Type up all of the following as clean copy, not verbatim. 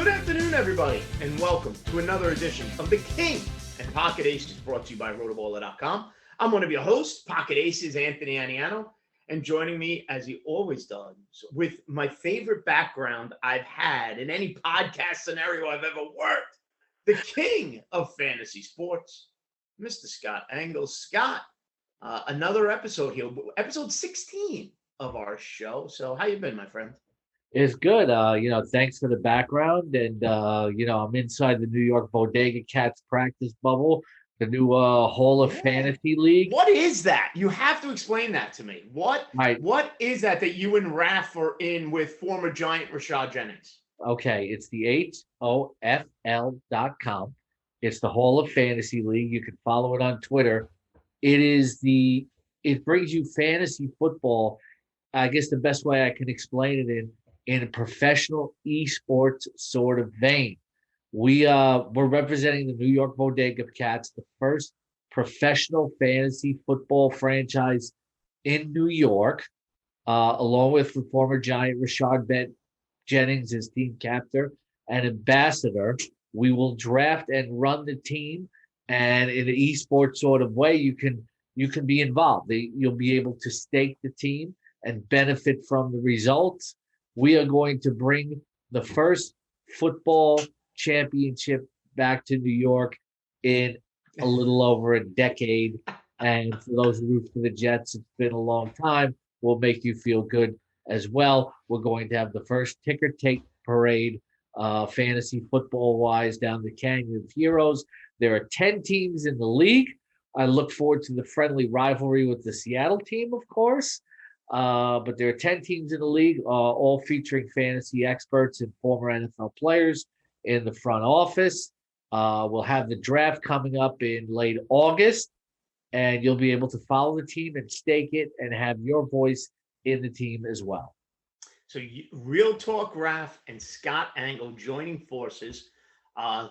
Good afternoon, everybody, and welcome to another edition of The King and Pocket Aces, brought to you by Rotoballer.com. I'm one of your hosts, Pocket Aces, Anthony Aniano, and joining me, as he always does, with my favorite background I've had in any podcast scenario I've ever worked, the king of fantasy sports, Mr. Scott Engel. Scott, another episode here, episode 16 of our show. So how you been, my friend? It's good. Thanks for the background. And, I'm inside the New York Bodega Cats practice bubble, the new Hall of Fantasy League. What is that? You have to explain that to me. What is that you and Raph are in with former Giant Rashad Jennings? Okay, it's the HOFL.com. It's the Hall of Fantasy League. You can follow it on Twitter. It brings you fantasy football. I guess the best way I can explain it in a professional esports sort of vein. We're representing the New York Bodega Cats, the first professional fantasy football franchise in New York, along with the former Giant Rashad Jennings as team captain and ambassador. We will draft and run the team, and in an esports sort of way, you can be involved. You'll be able to stake the team and benefit from the results. We are going to bring the first football championship back to New York in a little over a decade. And for those who root for the Jets, it's been a long time. We'll make you feel good as well. We're going to have the first ticker tape parade, fantasy football-wise, down the Canyon of Heroes. There are 10 teams in the league. I look forward to the friendly rivalry with the Seattle team, of course. But there are 10 teams in the league, all featuring fantasy experts and former NFL players in the front office. We'll have the draft coming up in late August, and you'll be able to follow the team and stake it and have your voice in the team as well. So Real Talk Raph and Scott Engel joining forces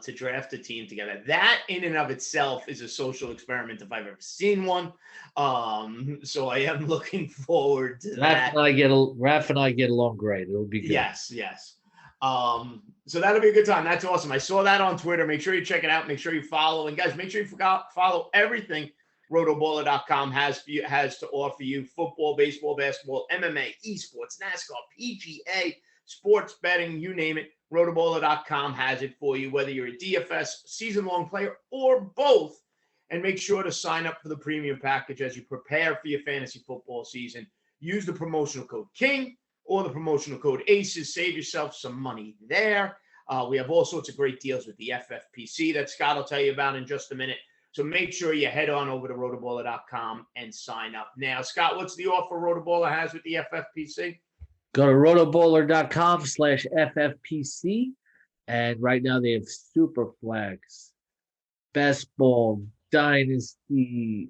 to draft a team together. That in and of itself is a social experiment if I've ever seen one. So I am looking forward to that. Raph and I get along great. It'll be good. Yes. So that'll be a good time. That's awesome. I saw that on Twitter. Make sure you check it out. Make sure you follow. And guys, make sure you follow everything Rotoballer.com has to offer you: football, baseball, basketball, MMA, esports, NASCAR, PGA, sports betting, you name it. Rotoballer.com has it for you, whether you're a DFS season-long player or both. And make sure to sign up for the premium package as you prepare for your fantasy football season. Use the promotional code KING or the promotional code ACES. Save yourself some money there. We have all sorts of great deals with the FFPC that Scott will tell you about in just a minute. So make sure you head on over to Rotoballer.com and sign up now. Scott, what's the offer Rotoballer has with the FFPC? Go to rotoballer.com/FFPC. And right now they have Superflex, Best Ball, Dynasty,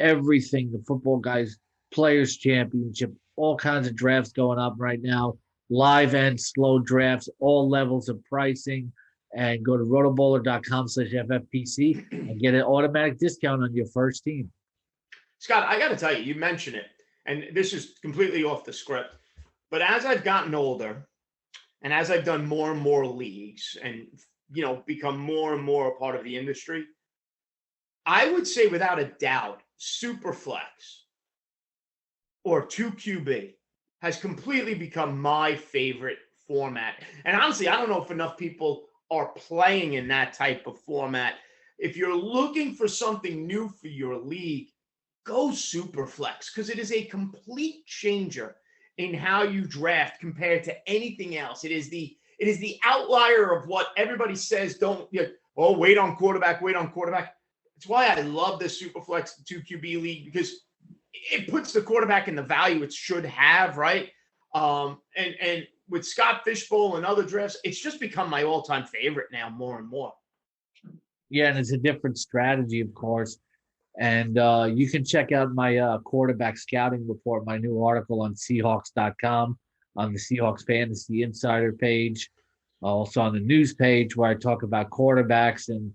everything. The Football Guys Players Championship, all kinds of drafts going up right now. Live and slow drafts, all levels of pricing. And go to rotoballer.com/FFPC and get an automatic discount on your first team. Scott, I got to tell you, you mentioned it, and this is completely off the script. But as I've gotten older and as I've done more and more leagues and, become more and more a part of the industry, I would say without a doubt, Superflex or 2QB has completely become my favorite format. And honestly, I don't know if enough people are playing in that type of format. If you're looking for something new for your league, go Superflex, because it is a complete changer in how you draft compared to anything else. It is the outlier of what everybody says. Wait on quarterback. It's why I love this Superflex 2QB league, because it puts the quarterback in the value it should have, right? And with Scott Fishbowl and other drafts, it's just become my all-time favorite now, more and more. Yeah, and it's a different strategy, of course. And you can check out my quarterback scouting report, my new article on Seahawks.com, on the Seahawks Fantasy Insider page, also on the news page where I talk about quarterbacks and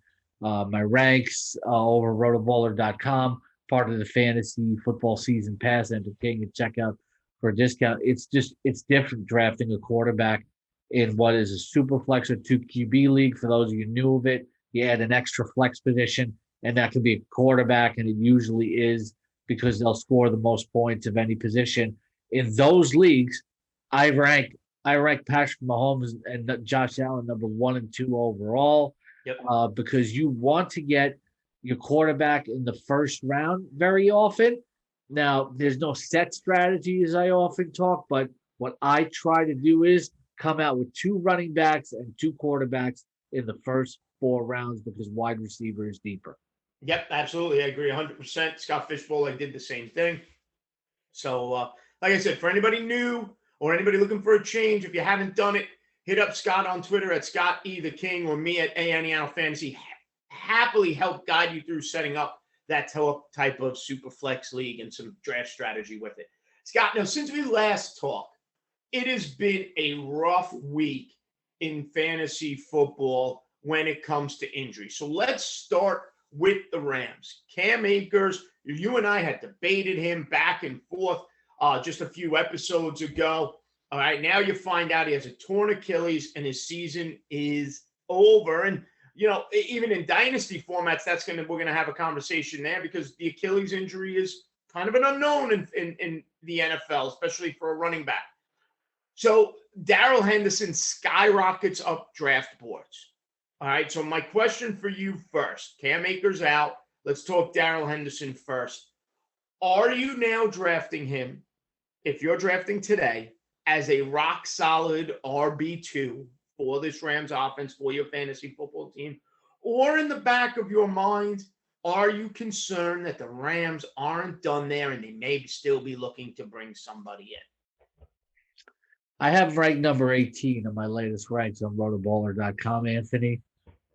my ranks over rotoballer.com, part of the fantasy football season pass. Enter King and check out for a discount. It's different drafting a quarterback in what is a Superflex or 2 QB league. For those of you new of it, you add an extra flex position, and that can be a quarterback, and it usually is because they'll score the most points of any position. In those leagues, I rank Patrick Mahomes and Josh Allen number 1 and 2 overall. Yep. Because you want to get your quarterback in the first round very often. Now, there's no set strategy, as I often talk, but what I try to do is come out with 2 running backs and 2 quarterbacks in the first 4 rounds because wide receiver is deeper. Yep, absolutely. I agree 100%. Scott Fishbowl, I did the same thing. So, like I said, for anybody new or anybody looking for a change, if you haven't done it, hit up Scott on Twitter at Scott E. the King or me at Aniano Fantasy. Happily help guide you through setting up that type of super flex league and some draft strategy with it. Scott, now since we last talked, it has been a rough week in fantasy football when it comes to injury. So let's start with the Rams. Cam Akers, you and I had debated him back and forth just a few episodes ago. All right, now you find out he has a torn Achilles and his season is over. And you know, even in dynasty formats, we're gonna have a conversation there because the Achilles injury is kind of an unknown in the NFL, especially for a running back. So Darrell Henderson skyrockets up draft boards. All right, so my question for you first, Cam Akers out. Let's talk Darrell Henderson first. Are you now drafting him, if you're drafting today, as a rock-solid RB2 for this Rams offense, for your fantasy football team? Or in the back of your mind, are you concerned that the Rams aren't done there and they may still be looking to bring somebody in? I have ranked number 18 in my latest ranks on rotoballer.com, Anthony.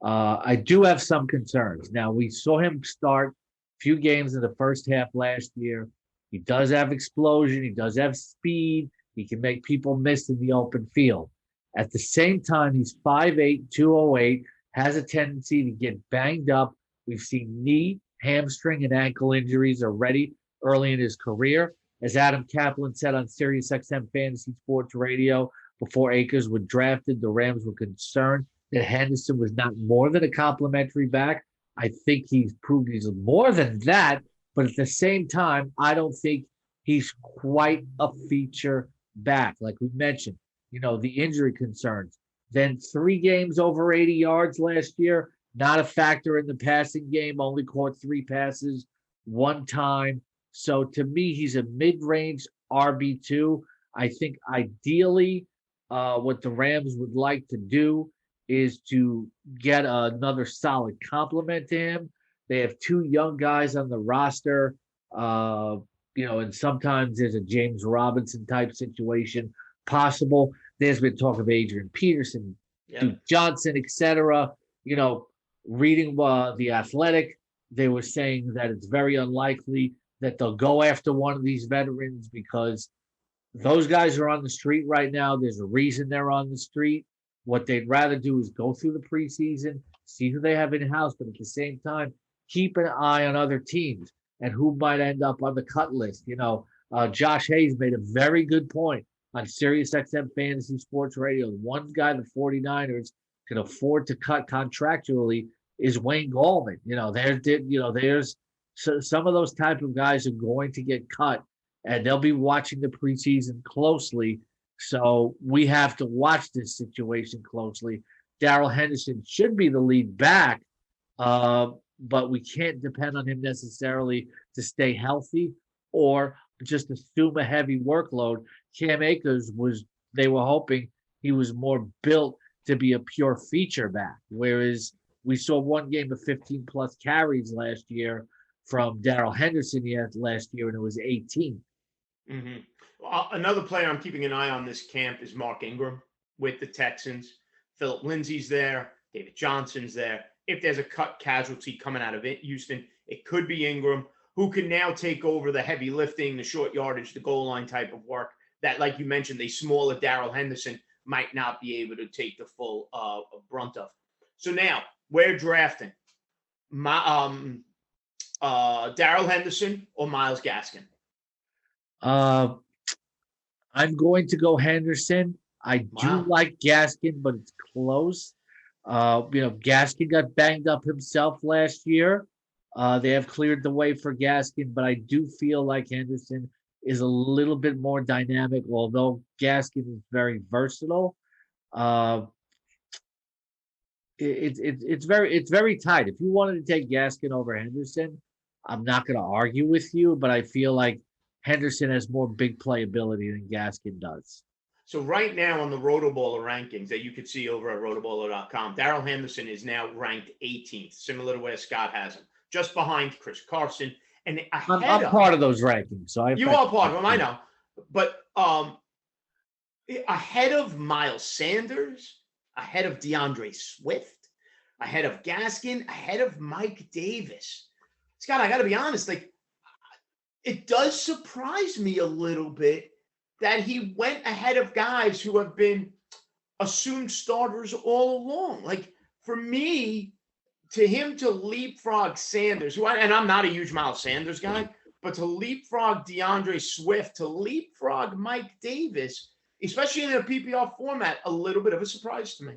I do have some concerns. Now, we saw him start a few games in the first half last year. He does have explosion. He does have speed. He can make people miss in the open field. At the same time, he's 5'8", 208, has a tendency to get banged up. We've seen knee, hamstring, and ankle injuries already early in his career. As Adam Kaplan said on SiriusXM Fantasy Sports Radio before Akers was drafted, the Rams were concerned that Henderson was not more than a complimentary back. I think he's proved he's more than that, but at the same time, I don't think he's quite a feature back. Like we mentioned, you know, the injury concerns. Then 3 games over 80 yards last year, not a factor in the passing game, only caught 3 passes 1 time. So to me, he's a mid-range RB2. I think ideally what the Rams would like to do is to get another solid complement to him. They have 2 young guys on the roster, you know, and sometimes there's a James Robinson type situation possible. There's been talk of Adrian Peterson, Duke Johnson, etc. You know, reading The Athletic, they were saying that it's very unlikely that they'll go after one of these veterans because those guys are on the street right now. There's a reason they're on the street. What they'd rather do is go through the preseason, see who they have in-house, but at the same time, keep an eye on other teams and who might end up on the cut list. You know, Josh Hayes made a very good point on SiriusXM Fantasy Sports Radio. The one guy the 49ers can afford to cut contractually is Wayne Gallman. You know, there's some of those type of guys are going to get cut, and they'll be watching the preseason closely. So we have to watch this situation closely. Darrell Henderson should be the lead back, but we can't depend on him necessarily to stay healthy or just assume a heavy workload. Cam Akers they were hoping he was more built to be a pure feature back, whereas we saw 1 game of 15-plus carries last year from Darrell Henderson last year, and it was 18. Mm-hmm. Well, another player I'm keeping an eye on this camp is Mark Ingram with the Texans. Phillip Lindsay's there. David Johnson's there. If there's a cut casualty coming out of Houston, it could be Ingram, who can now take over the heavy lifting, the short yardage, the goal line type of work that, like you mentioned, a smaller Darrell Henderson might not be able to take the full brunt of. So now we're drafting Darrell Henderson or Myles Gaskin. I'm going to go Henderson. I do Wow. like Gaskin, but it's close. Gaskin got banged up himself last year. They have cleared the way for Gaskin, but I do feel like Henderson is a little bit more dynamic, although Gaskin is very versatile. Uh, it's very tight. If you wanted to take Gaskin over Henderson, I'm not going to argue with you, but I feel like Henderson has more big playability than Gaskin does. So right now on the Rotoballer rankings that you could see over at rotoballer.com, Darrell Henderson is now ranked 18th, similar to where Scott has him, just behind Chris Carson and ahead I'm of part of those rankings, so you are part of them, I know, but ahead of Miles Sanders, ahead of DeAndre Swift, ahead of Gaskin, ahead of Mike Davis. Scott, I got to be honest, like it does surprise me a little bit that he went ahead of guys who have been assumed starters all along. Like for me, to him to leapfrog Sanders, and I'm not a huge Miles Sanders guy, but to leapfrog DeAndre Swift, to leapfrog Mike Davis, especially in a PPR format, a little bit of a surprise to me.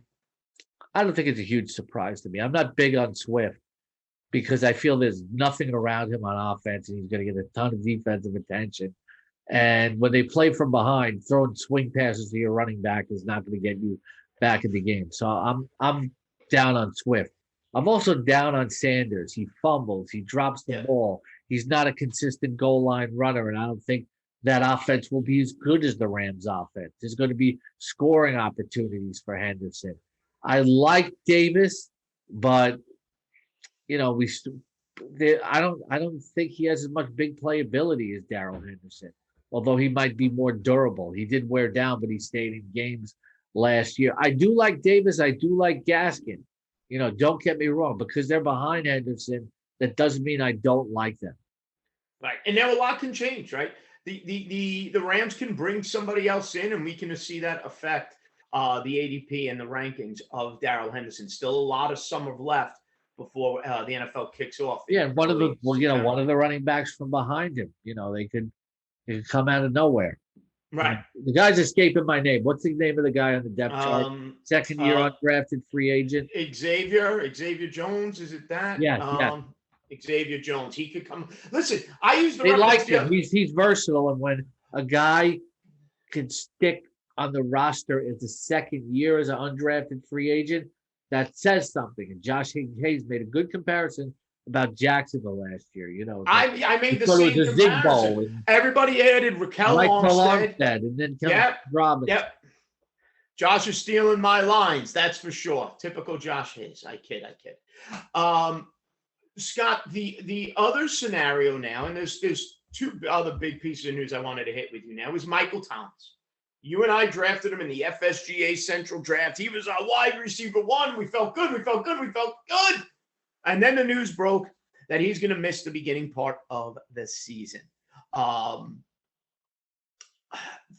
I don't think it's a huge surprise to me. I'm not big on Swift because I feel there's nothing around him on offense, and he's going to get a ton of defensive attention. And when they play from behind, throwing swing passes to your running back is not going to get you back in the game. So I'm down on Swift. I'm also down on Sanders. He fumbles. He drops the ball. He's not a consistent goal line runner, and I don't think that offense will be as good as the Rams' offense. There's going to be scoring opportunities for Henderson. I like Davis, but I don't think he has as much big playability as Darrell Henderson. Although he might be more durable. He did wear down, but he stayed in games last year. I do like Davis. I do like Gaskin. Don't get me wrong. Because they're behind Henderson, that doesn't mean I don't like them. Right. And now a lot can change, right? The Rams can bring somebody else in, and we can see that affect the ADP and the rankings of Darrell Henderson. Still a lot of summer left before the NFL kicks off. Yeah, one of the running backs from behind him. They could come out of nowhere. Right. The guy's escaping my name. What's the name of the guy on the depth chart? Second year undrafted free agent. Xavier Jones. Is it that? Yeah. Xavier Jones. He could come. Listen, I use the. They like him. He's versatile, and when a guy can stick on the roster as a second year as an undrafted free agent, that says something. And Josh Hayes made a good comparison about Jacksonville last year. I made the same comparison. Everybody added Raquel Armstead, and then Robinson. Yep. Josh is stealing my lines, that's for sure. Typical Josh Hayes. I kid. Scott, the other scenario now, and there's two other big pieces of news I wanted to hit with you now, is Michael Thomas. You and I drafted him in the FSGA Central Draft. He was our wide receiver one. We felt good. And then the news broke that he's going to miss the beginning part of the season.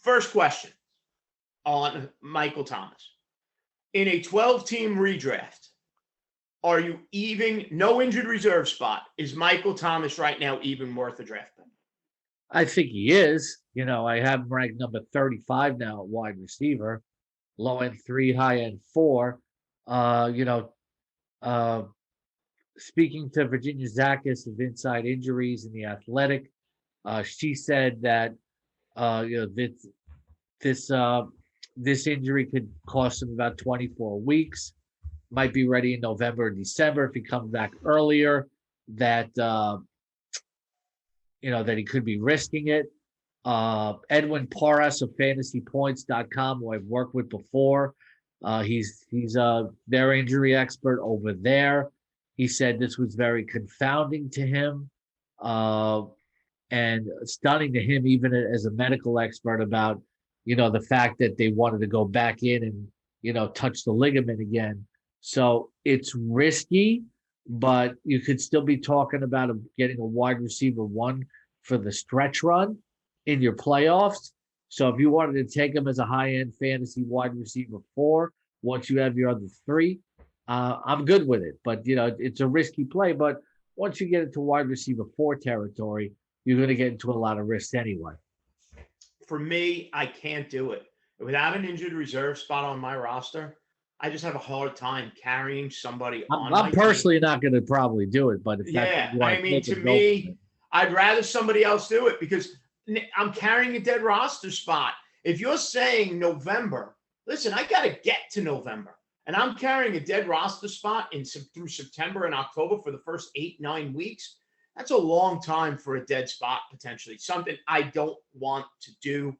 First question on Michael Thomas. In a 12-team redraft, are you even, no injured reserve spot, is Michael Thomas right now even worth a draft pick? I think he is. I have him ranked number 35 now at wide receiver, low end 3, high end 4. Speaking to Virginia Zakis of Inside Injuries in The Athletic, she said that this injury could cost him about 24 weeks. Might be ready in November or December if he comes back earlier. That that he could be risking it. Edwin Porras of FantasyPoints.com, who I've worked with before, he's their injury expert over there. He said this was very confounding to him and stunning to him, even as a medical expert, about the fact that they wanted to go back in and touch the ligament again. So it's risky, but you could still be talking about getting a wide receiver one for the stretch run in your playoffs. So if you wanted to take him as a high-end fantasy wide receiver 4, once you have your other 3, I'm good with it. But, it's a risky play. But once you get into wide receiver 4 territory, you're going to get into a lot of risks anyway. For me, I can't do it. Without an injured reserve spot on my roster, I just have a hard time carrying somebody on I'm my team. personally not going to probably do it, but if that's what Yeah, you want I to mean, take to it, go for it. me, I'd rather somebody else do it because I'm carrying a dead roster spot. If you're saying November, listen, I got to get to November, and I'm carrying a dead roster spot through September and October for the first 8-9 weeks. That's a long time for a dead spot potentially. Something I don't want to do.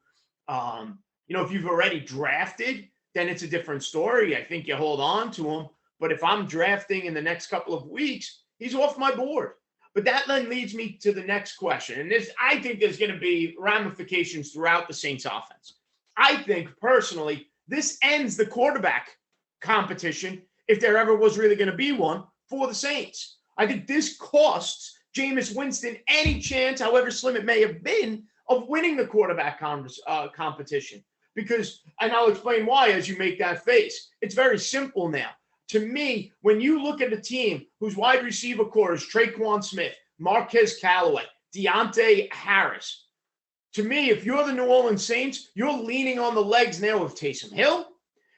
If you've already drafted, then it's a different story. I think you hold on to him. But if I'm drafting in the next couple of weeks, he's off my board. But that then leads me to the next question. And I think there's going to be ramifications throughout the Saints offense. I think personally, this ends the quarterback competition, if there ever was really going to be one, for the Saints. I think this costs Jameis Winston any chance, however slim it may have been, of winning the quarterback competition. And I'll explain why as you make that face. It's very simple now. To me, when you look at a team whose wide receiver core is Traquan Smith, Marquez Callaway, Deontay Harris, to me, if you're the New Orleans Saints, you're leaning on the legs now of Taysom Hill,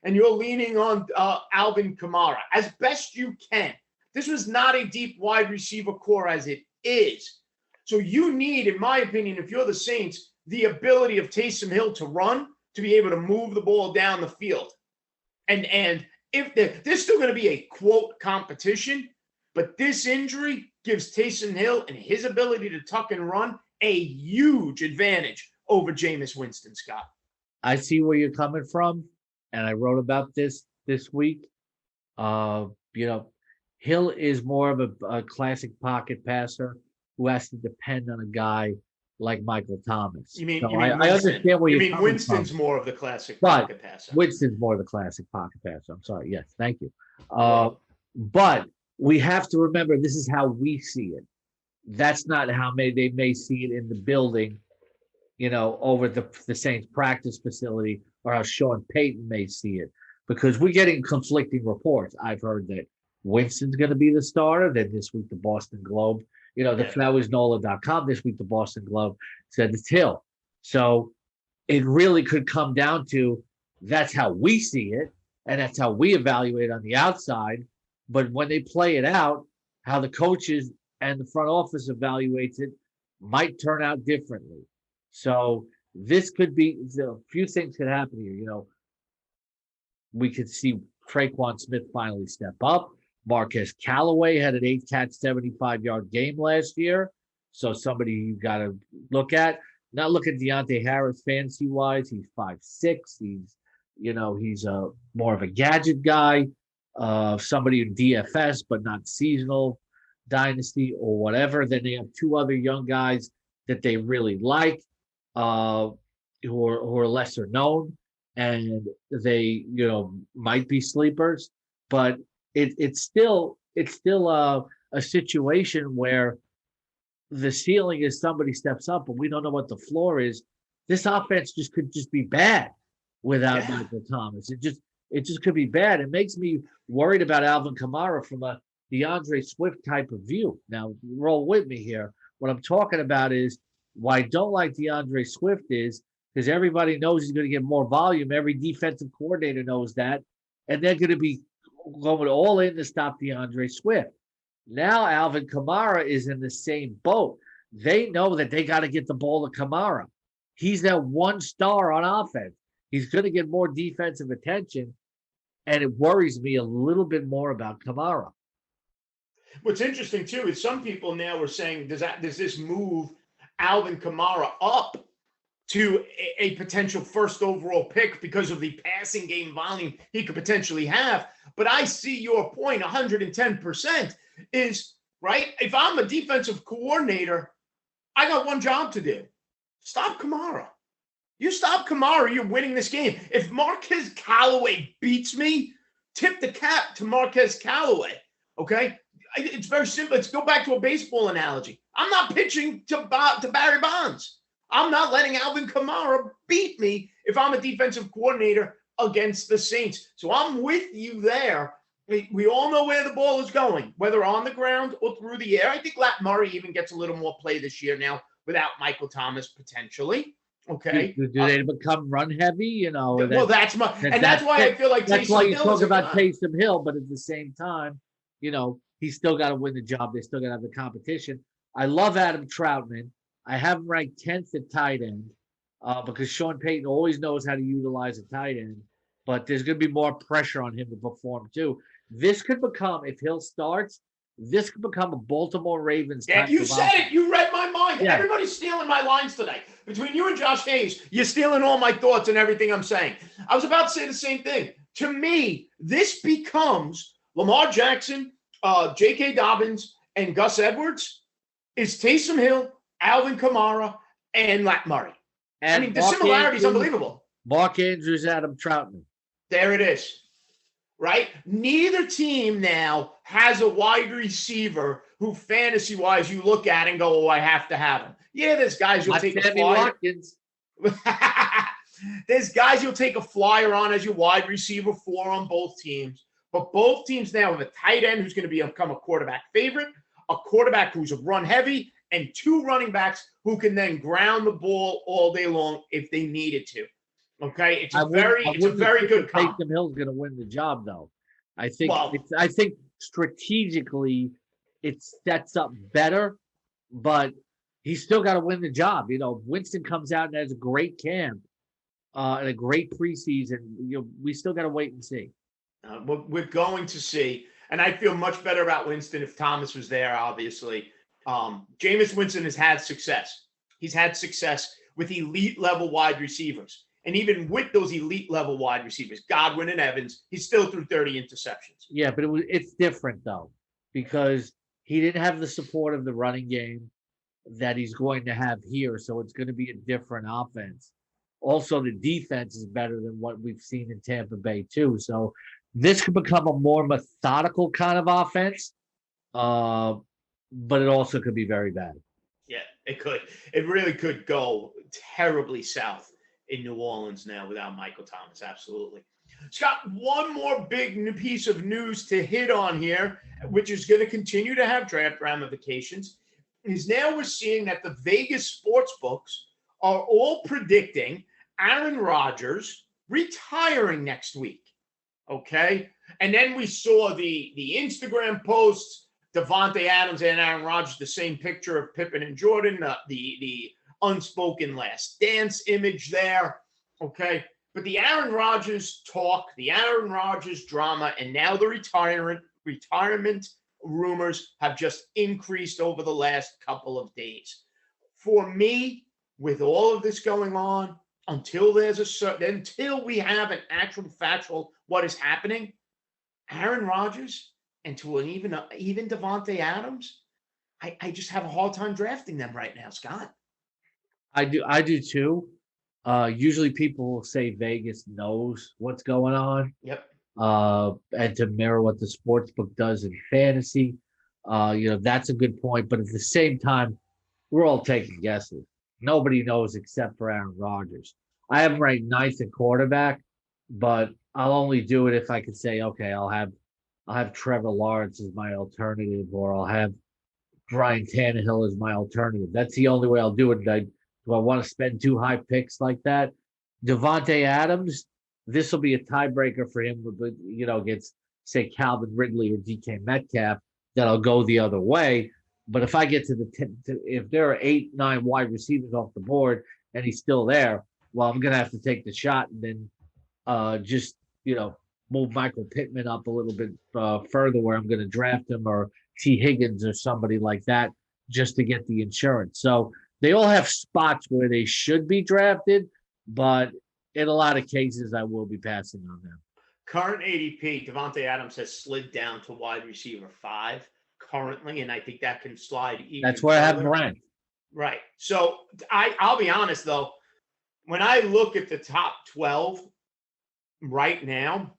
and you're leaning on Alvin Kamara as best you can. This was not a deep wide receiver core as it is. So you need, in my opinion, if you're the Saints, the ability of Taysom Hill to run, to be able to move the ball down the field. And if there's still going to be a, quote, competition, but this injury gives Taysom Hill and his ability to tuck and run a huge advantage over Jameis Winston, Scott. I see where you're coming from, and I wrote about this week. Hill is more of a classic pocket passer who has to depend on a guy like Michael Thomas. I understand where you're coming Winston's from. more of the classic pocket passer. Winston's more the classic pocket passer. I'm sorry. Yes, thank you. But we have to remember this is how we see it. That's not how they may see it in the building, over the Saints practice facility, or how Sean Payton may see it, because we're getting conflicting reports. I've heard that Winston's going to be the starter. Then this week, the Boston Globe, that was NOLA.com. This week, the Boston Globe said it's Hill. So it really could come down to that's how we see it, and that's how we evaluate on the outside. But when they play it out, how the coaches and the front office evaluates it might turn out differently. So this could be a few things could happen here. We could see Traquan Smith finally step up. Marquez Callaway had an 8-catch, 75-yard game last year. So somebody you got to look at. Not look at Deontay Harris fantasy-wise. He's 5'6". He's more of a gadget guy. Somebody in DFS, but not seasonal, dynasty or whatever. Then they have two other young guys that they really like, who are lesser known, and they might be sleepers, but it's still a situation where the ceiling is somebody steps up, but we don't know what the floor is. This offense could be bad without Michael Thomas. It just could be bad. It makes me worried about Alvin Kamara from a DeAndre Swift type of view. Now, roll with me here. What I'm talking about is why I don't like DeAndre Swift is because everybody knows he's going to get more volume. Every defensive coordinator knows that. And they're going to be going all in to stop DeAndre Swift. Now Alvin Kamara is in the same boat. They know that they got to get the ball to Kamara. He's that one star on offense. He's going to get more defensive attention, and it worries me a little bit more about Kamara. What's interesting, too, is some people now are saying, does this move Alvin Kamara up to a potential first overall pick because of the passing game volume he could potentially have? But I see your point 110% is, right, if I'm a defensive coordinator, I got one job to do. Stop Kamara. You stop Kamara, you're winning this game. If Marquez Callaway beats me, tip the cap to Marquez Callaway, okay? It's very simple. Let's go back to a baseball analogy. I'm not pitching to Barry Bonds. I'm not letting Alvin Kamara beat me if I'm a defensive coordinator against the Saints. So I'm with you there. We all know where the ball is going, whether on the ground or through the air. I think Lat Murray even gets a little more play this year now without Michael Thomas potentially. Okay. Do they become run heavy? Well, that's why I feel like that's why Taysom you Hill talk is a about guy. Taysom Hill, but at the same time, he's still got to win the job. They still got to have the competition. I love Adam Troutman. I have him ranked 10th at tight end because Sean Payton always knows how to utilize a tight end, but there's going to be more pressure on him to perform too. This could become, if Hill starts, this could become a Baltimore Ravens Yeah, type you of said offense. it. You read my mind. Yeah. Everybody's stealing my lines tonight. Between you and Josh Hayes, you're stealing all my thoughts and everything I'm saying. I was about to say the same thing. To me, this becomes Lamar Jackson, J.K. Dobbins, and Gus Edwards is Taysom Hill, Alvin Kamara, and Lat Murray. And I mean, the similarity is unbelievable. Mark Andrews, Adam Troutman. There it is. Right? Neither team now has a wide receiver who fantasy-wise you look at and go, oh, I have to have him. Yeah, there's guys you'll take a flyer. There's guys you'll take a flyer on as your wide receiver for on both teams. But both teams now have a tight end who's going to become a quarterback favorite, a quarterback who's a run heavy, and two running backs who can then ground the ball all day long if they needed to. Okay, it's a very good comp. Taysom Hill's going to win the job, though. I think strategically it sets up better, but he's still got to win the job. Winston comes out and has a great camp and a great preseason. We still got to wait and see. We're going to see, and I feel much better about Winston if Thomas was there. Obviously, Jameis Winston has had success. He's had success with elite level wide receivers. And even with those elite level wide receivers, Godwin and Evans, he still threw 30 interceptions. Yeah, but it's different though, because he didn't have the support of the running game that he's going to have here. So it's going to be a different offense. Also, the defense is better than what we've seen in Tampa Bay too. So this could become a more methodical kind of offense, but it also could be very bad. Yeah, it could. It really could go terribly south in New Orleans now without Michael Thomas. Absolutely. Scott, one more big piece of news to hit on here, which is going to continue to have draft ramifications, is now we're seeing that the Vegas sports books are all predicting Aaron Rodgers retiring next week. Okay? And then we saw the Instagram posts, Davante Adams and Aaron Rodgers, the same picture of Pippen and Jordan, the unspoken last dance image there. Okay. But the Aaron Rodgers talk, the Aaron Rodgers drama, and now the retirement rumors have just increased over the last couple of days. For me, with all of this going on, until we have an actual factual what is happening, Aaron Rodgers and to an even Davante Adams, I just have a hard time drafting them right now, Scott. I do too. Usually people will say Vegas knows what's going on. Yep. And to mirror what the sports book does in fantasy, that's a good point. But at the same time, we're all taking guesses. Nobody knows except for Aaron Rodgers. I have him ranked ninth in quarterback, but I'll only do it if I can say, okay, I'll have Trevor Lawrence as my alternative, or I'll have Brian Tannehill as my alternative. That's the only way I'll do it. Do I want to spend two high picks like that? Davante Adams, this will be a tiebreaker for him, against, say, Calvin Ridley or DK Metcalf, that I'll go the other way. But if I get to if there are 8, 9 wide receivers off the board and he's still there, well, I'm going to have to take the shot and then just move Michael Pittman up a little bit further where I'm going to draft him, or T. Higgins or somebody like that, just to get the insurance. So they all have spots where they should be drafted, but in a lot of cases, I will be passing on them. Current ADP, Davante Adams has slid down to wide receiver 5 currently, and I think that can slide even That's where further. I have him ranked. Right. So I'll be honest, though. When I look at the top 12 right now,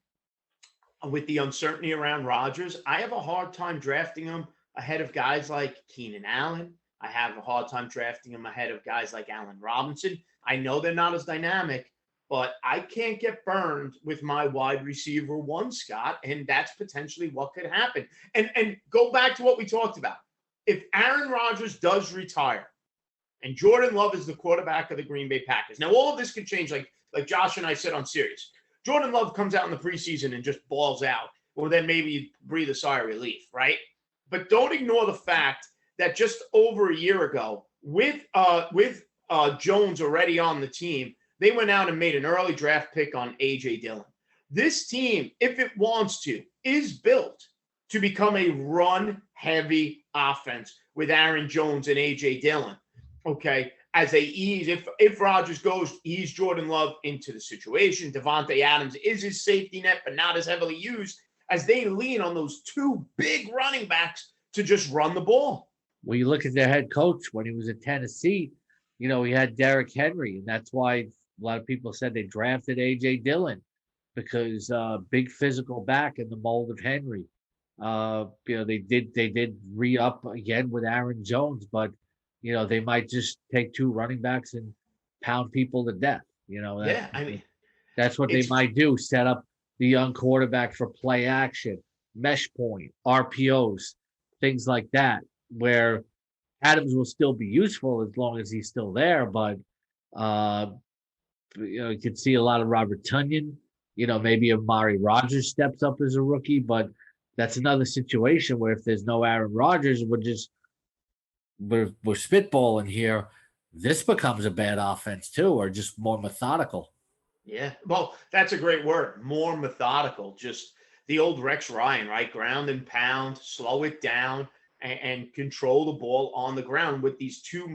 with the uncertainty around Rodgers, I have a hard time drafting him ahead of guys like Keenan Allen. I have a hard time drafting him ahead of guys like Allen Robinson. I know they're not as dynamic, but I can't get burned with my wide receiver 1, Scott, and that's potentially what could happen. And go back to what we talked about. If Aaron Rodgers does retire, And Jordan Love is the quarterback of the Green Bay Packers. Now, all of this could change, like Josh and I said on Sirius. Jordan Love comes out in the preseason and just balls out. Well, then maybe you breathe a sigh of relief, right? But don't ignore the fact that just over a year ago, with Jones already on the team, they went out and made an early draft pick on A.J. Dillon. This team, if it wants to, is built to become a run-heavy offense with Aaron Jones and A.J. Dillon. Okay, as they ease, if Rodgers goes, ease Jordan Love into the situation. Davante Adams is his safety net, but not as heavily used, as they lean on those two big running backs to just run the ball. Well, you look at their head coach when he was at Tennessee, he had Derrick Henry, and that's why a lot of people said they drafted A.J. Dillon, because big physical back in the mold of Henry. They did re-up again with Aaron Jones, but they might just take two running backs and pound people to death. That's what they might do. Set up the young quarterback for play action, mesh point, RPOs, things like that, where Adams will still be useful as long as he's still there. But, you could see a lot of Robert Tonyan, maybe Amari Rodgers steps up as a rookie, but that's another situation where if there's no Aaron Rodgers, we're spitballing here. This becomes a bad offense too, or just more methodical. Yeah, well, that's a great word. More methodical. Just the old Rex Ryan, right? Ground and pound, slow it down, and control the ball on the ground with these two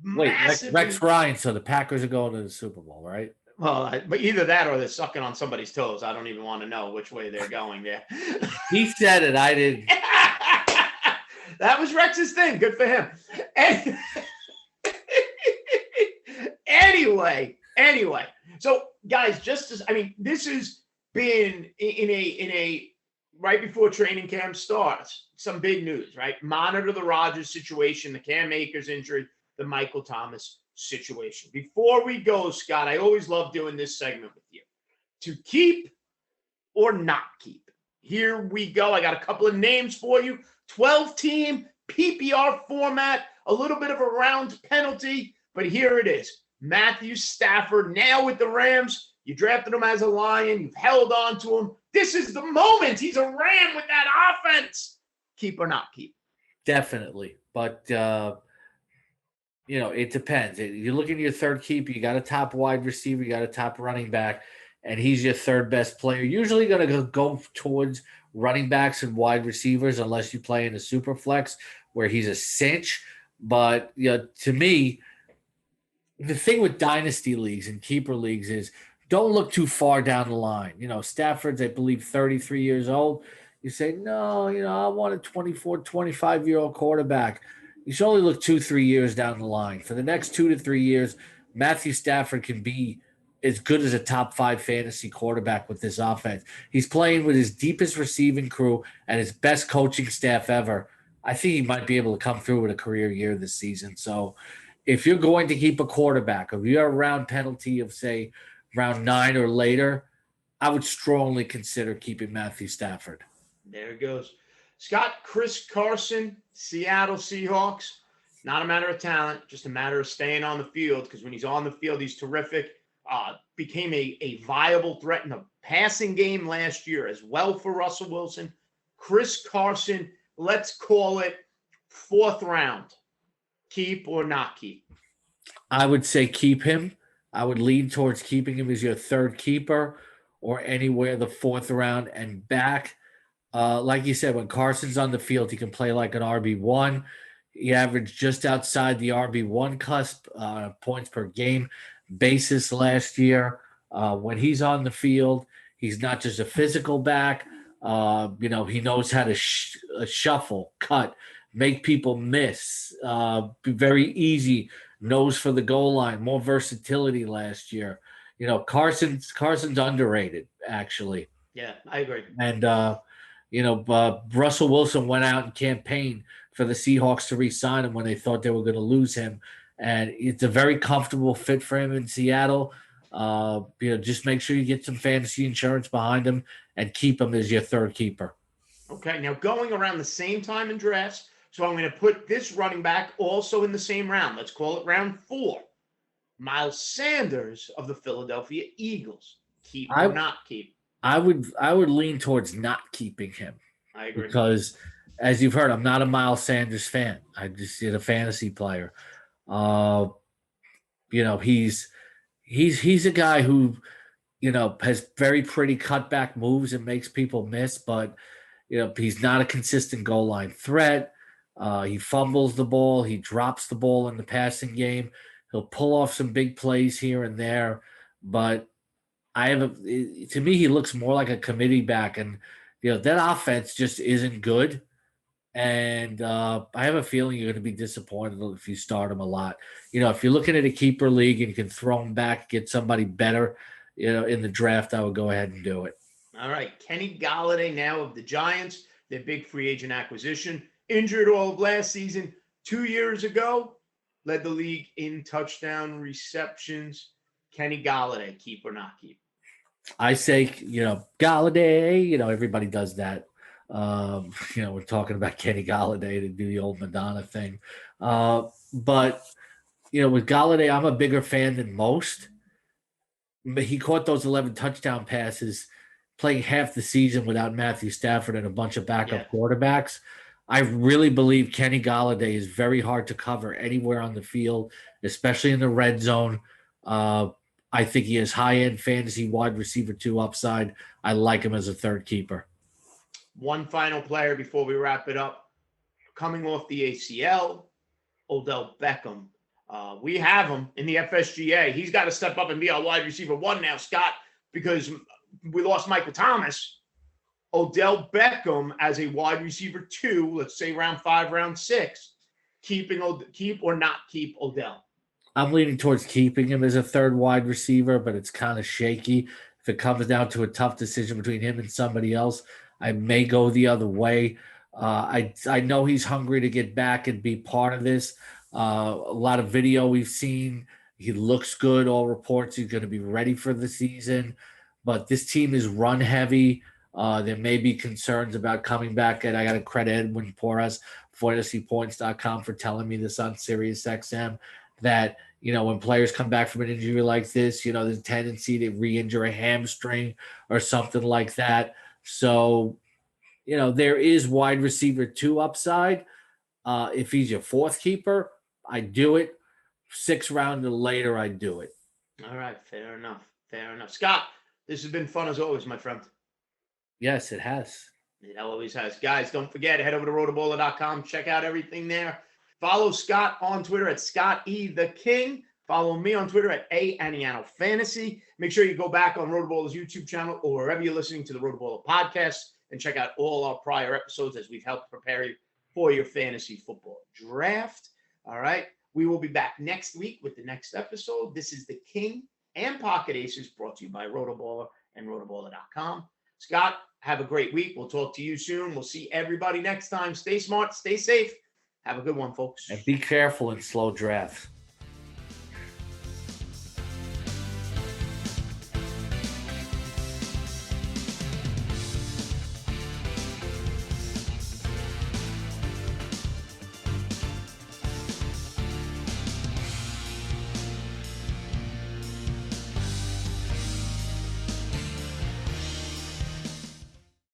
massive. Rex Ryan. So the Packers are going to the Super Bowl, right? Well, but either that or they're sucking on somebody's toes. I don't even want to know which way they're going there. He said it. I didn't. That was Rex's thing. Good for him. Anyway. So, guys, this has been in a right before training camp starts. Some big news, right? Monitor the Rodgers situation, the Cam Akers injury, the Michael Thomas situation. Before we go, Scott, I always love doing this segment with you. To keep or not keep. Here we go. I got a couple of names for you. 12-team PPR format, a little bit of a round penalty, but here it is. Matthew Stafford, now with the Rams. You drafted him as a Lion. You've held on to him. This is the moment. He's a Ram with that offense. Keep or not keep? Definitely. But, it depends. You look at your third keep, you got a top wide receiver, you got a top running back, and he's your third best player. Usually going to go towards running backs and wide receivers unless you play in a Superflex where he's a cinch. But, to me, the thing with dynasty leagues and keeper leagues is don't look too far down the line. Stafford's, I believe, 33 years old. You say, no, I want a 24, 25-year-old quarterback. You should only look 2-3 years down the line. For the next 2 to 3 years, Matthew Stafford can be as good as a top 5 fantasy quarterback with this offense. He's playing with his deepest receiving crew and his best coaching staff ever. I think he might be able to come through with a career year this season. So if you're going to keep a quarterback, if you're a round penalty of, say, round 9 or later, I would strongly consider keeping Matthew Stafford. There it goes. Scott, Chris Carson, Seattle Seahawks. Not a matter of talent, just a matter of staying on the field, because when he's on the field, he's terrific. Became a viable threat in the passing game last year as well for Russell Wilson. Chris Carson, let's call it 4th round. Keep or not keep? I would say keep him. I would lean towards keeping him as your third keeper or anywhere the 4th round and back. Like you said, when Carson's on the field, he can play like an RB1. He averaged just outside the RB1 cusp, points per game basis last year. When he's on the field, he's not just a physical back. He knows how to shuffle, cut, make people miss. Be very easy, nose for the goal line, more versatility last year. Carson's underrated, actually. Yeah, I agree. And Russell Wilson went out and campaigned for the Seahawks to re-sign him when they thought they were going to lose him. And it's a very comfortable fit for him in Seattle. Just make sure you get some fantasy insurance behind him and keep him as your third keeper. Okay, now going around the same time in drafts, So I'm going to put this running back also in the same round. Let's call it round 4. Miles Sanders of the Philadelphia Eagles. Keep or not keep? I would lean towards not keeping him. I agree. Because, as you've heard, I'm not a Miles Sanders fan. I just did a fantasy player. He's a guy who, has very pretty cutback moves and makes people miss, but he's not a consistent goal line threat. He fumbles the ball. He drops the ball in the passing game. He'll pull off some big plays here and there, but to me, he looks more like a committee back, and that offense just isn't good. And I have a feeling you're going to be disappointed if you start him a lot. If you're looking at a keeper league and you can throw him back, get somebody better, in the draft, I would go ahead and do it. All right. Kenny Golladay now of the Giants, their big free agent acquisition. Injured all of last season. 2 years ago, led the league in touchdown receptions. Kenny Golladay, keep or not keep? I say, Golladay, everybody does that. We're talking about Kenny Golladay to do the old Madonna thing. But, with Golladay, I'm a bigger fan than most. But he caught those 11 touchdown passes playing half the season without Matthew Stafford and a bunch of backup quarterbacks. I really believe Kenny Golladay is very hard to cover anywhere on the field, especially in the red zone. I think he has high-end fantasy wide receiver 2 upside. I like him as a third keeper. One final player before we wrap it up. Coming off the ACL, Odell Beckham. We have him in the FSGA. He's got to step up and be our wide receiver 1 now, Scott, because we lost Michael Thomas. Odell Beckham as a wide receiver 2, let's say round 5, round 6. Keep or not keep Odell? I'm leaning towards keeping him as a third wide receiver, but it's kind of shaky. If it comes down to a tough decision between him and somebody else, I may go the other way. I know he's hungry to get back and be part of this. A lot of video we've seen. He looks good. All reports he's going to be ready for the season. But this team is run heavy. There may be concerns about coming back. And I got to credit Edwin Porras, fantasypoints.com, for telling me this on SiriusXM, that, when players come back from an injury like this, there's a tendency to re-injure a hamstring or something like that. So, there is wide receiver 2 upside. If he's your 4th keeper, I do it. 6th round or later, I do it. All right. Fair enough. Scott, this has been fun as always, my friend. Yes, it has. It always has. Guys, don't forget, head over to rotoballer.com. Check out everything there. Follow Scott on Twitter at Scott E. The King. Follow me on Twitter at Aniano Fantasy. Make sure you go back on Rotoballer's YouTube channel or wherever you're listening to the Rotoballer podcast and check out all our prior episodes as we've helped prepare you for your fantasy football draft. All right. We will be back next week with the next episode. This is the King and Pocket Aces, brought to you by Rotoballer and rotoballer.com. Scott, have a great week. We'll talk to you soon. We'll see everybody next time. Stay smart, stay safe. Have a good one, folks. And be careful in slow drafts.